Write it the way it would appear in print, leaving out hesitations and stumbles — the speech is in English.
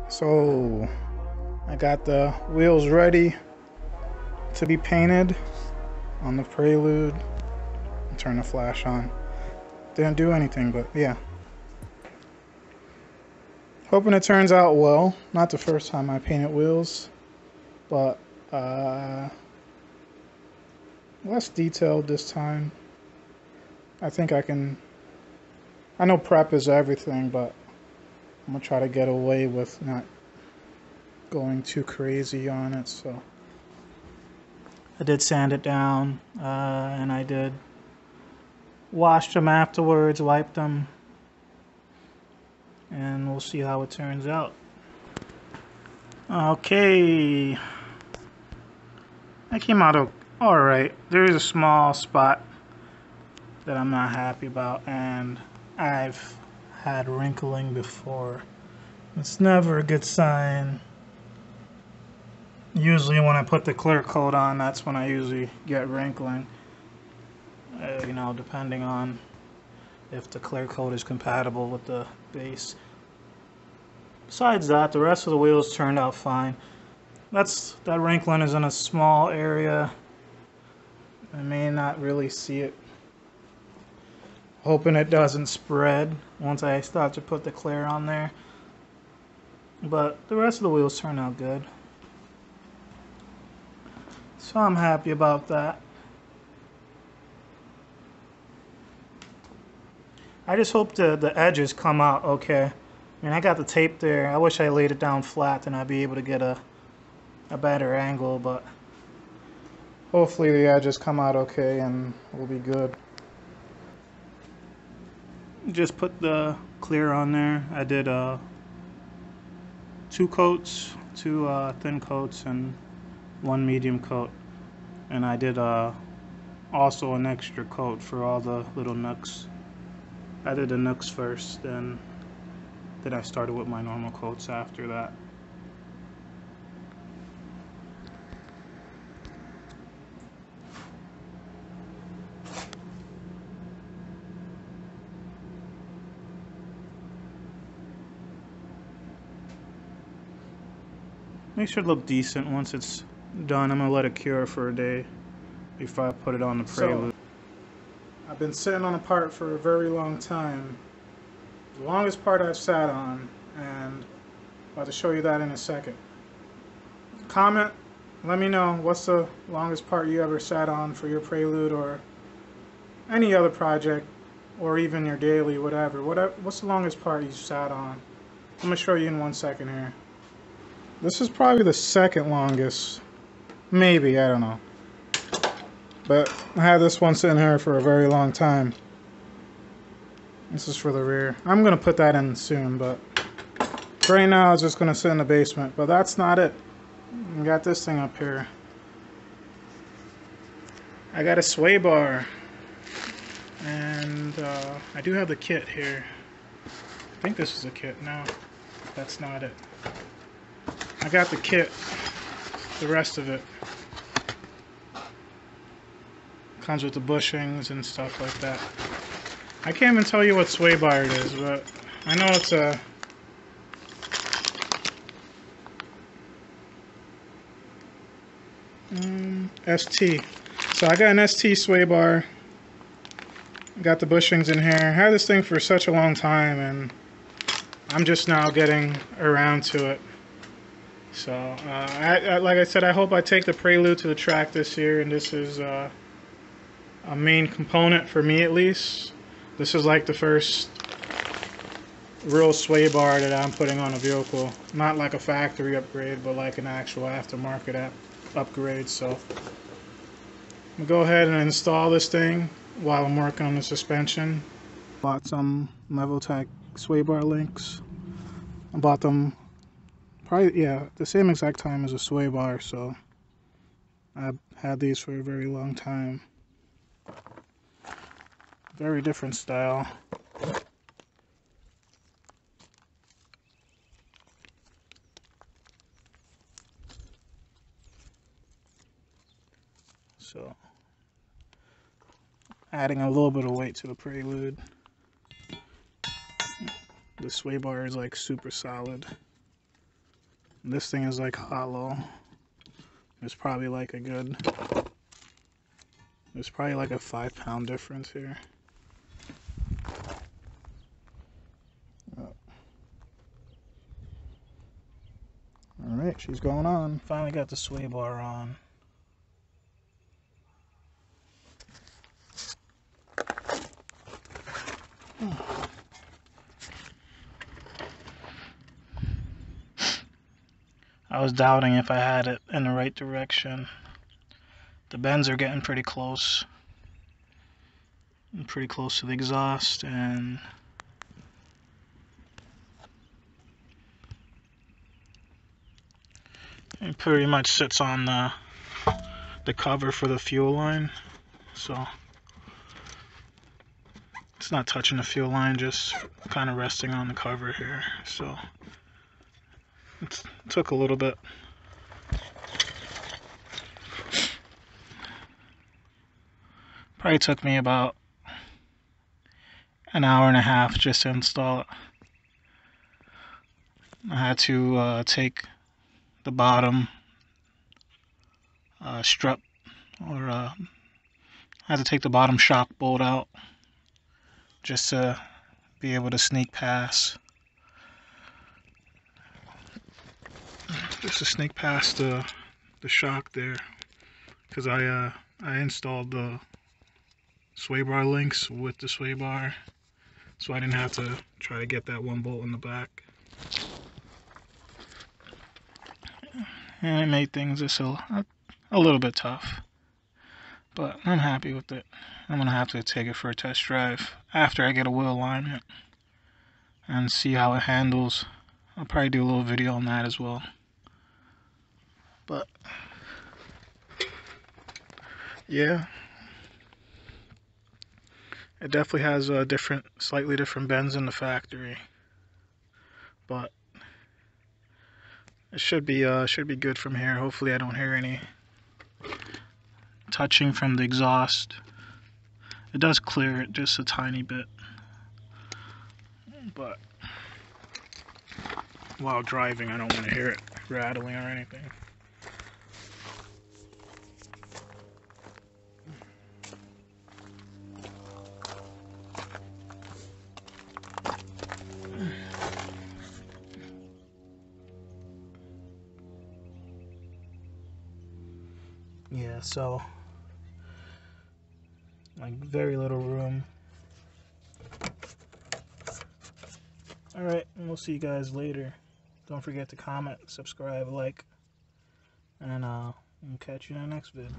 So I got the wheels ready to be painted on the Prelude. Turn the flash on. Didn't do anything, but yeah. Hoping it turns out well. Not the first time I painted wheels, but less detailed this time. I think I can. I know prep is everything, but I'm gonna try to get away with not going too crazy on it. So I did sand it down, and I did wash them afterwards, wipe them, and we'll see how it turns out. Okay, that came out alright. There is a small spot that I'm not happy about, and I've had wrinkling before. It's never a good sign. Usually when I put the clear coat on, that's when I usually get wrinkling. You know, depending on if the clear coat is compatible with the base. Besides that, the rest of the wheels turned out fine. That wrinkling is in a small area. I may not really see it. Hoping it doesn't spread once I start to put the clear on there. But the rest of the wheels turned out good. So I'm happy about that. I just hope the edges come out okay. I mean, I got the tape there. I wish I laid it down flat and I'd be able to get a better angle, but hopefully the edges come out okay and we'll be good. Just put the clear on there. I did 2 coats, 2 thin coats and 1 medium coat. And I did also an extra coat for all the little nooks. I did the nooks first, then I started with my normal coats after that. Makes it look decent once it's done. I'm gonna let it cure for a day before I put it on the Prelude. So, I've been sitting on a part for a very long time. The longest part I've sat on, and I'm about to show you that in a second. Comment, let me know what's the longest part you ever sat on for your Prelude or any other project, or even your daily, whatever. What's the longest part you sat on? I'm gonna show you in 1 second here. This is probably the second longest. Maybe, I don't know. But I had this one sitting here for a very long time. This is for the rear. I'm going to put that in soon, but right now it's just going to sit in the basement. But that's not it. I got this thing up here. I got a sway bar. And I do have the kit here. I think this is a kit. No, that's not it. I got the kit, the rest of it. Comes with the bushings and stuff like that. I can't even tell you what sway bar it is, but I know it's a ST. So I got an ST sway bar. Got the bushings in here. I had this thing for such a long time and I'm just now getting around to it. So, like I said, I hope I take the Prelude to the track this year, and this is a main component for me at least. This is like the first real sway bar that I'm putting on a vehicle. Not like a factory upgrade, but like an actual aftermarket upgrade. So, I'm going to go ahead and install this thing while I'm working on the suspension. Bought some Levotech sway bar links. I bought them probably, yeah, the same exact time as a sway bar, so I've had these for a very long time. Very different style. So, adding a little bit of weight to the Prelude. The sway bar is like super solid. This thing is like hollow. There's probably like a 5-pound difference here. Alright, she's going on. Finally got the sway bar on. I was doubting if I had it in the right direction. The bends are getting pretty close. I'm pretty close to the exhaust, and it pretty much sits on the cover for the fuel line, so it's not touching the fuel line, just kind of resting on the cover here. So it took a little bit. Probably took me about an hour and a half just to install it. I had to take the bottom strut, or I had to take the bottom shock bolt out just to be able to sneak past. Just to sneak past the shock there, because I installed the sway bar links with the sway bar, so I didn't have to try to get that one bolt in the back. And it made things just a little bit tough, but I'm happy with it. I'm gonna have to take it for a test drive after I get a wheel alignment and see how it handles. I'll probably do a little video on that as well. But yeah, it definitely has slightly different bends in the factory, but it should be good from here. Hopefully, I don't hear any touching from the exhaust. It does clear it just a tiny bit, but while driving, I don't want to hear it rattling or anything. Yeah, so like very little room. Alright, and we'll see you guys later. Don't forget to comment, subscribe, like, and we'll catch you in the next vid.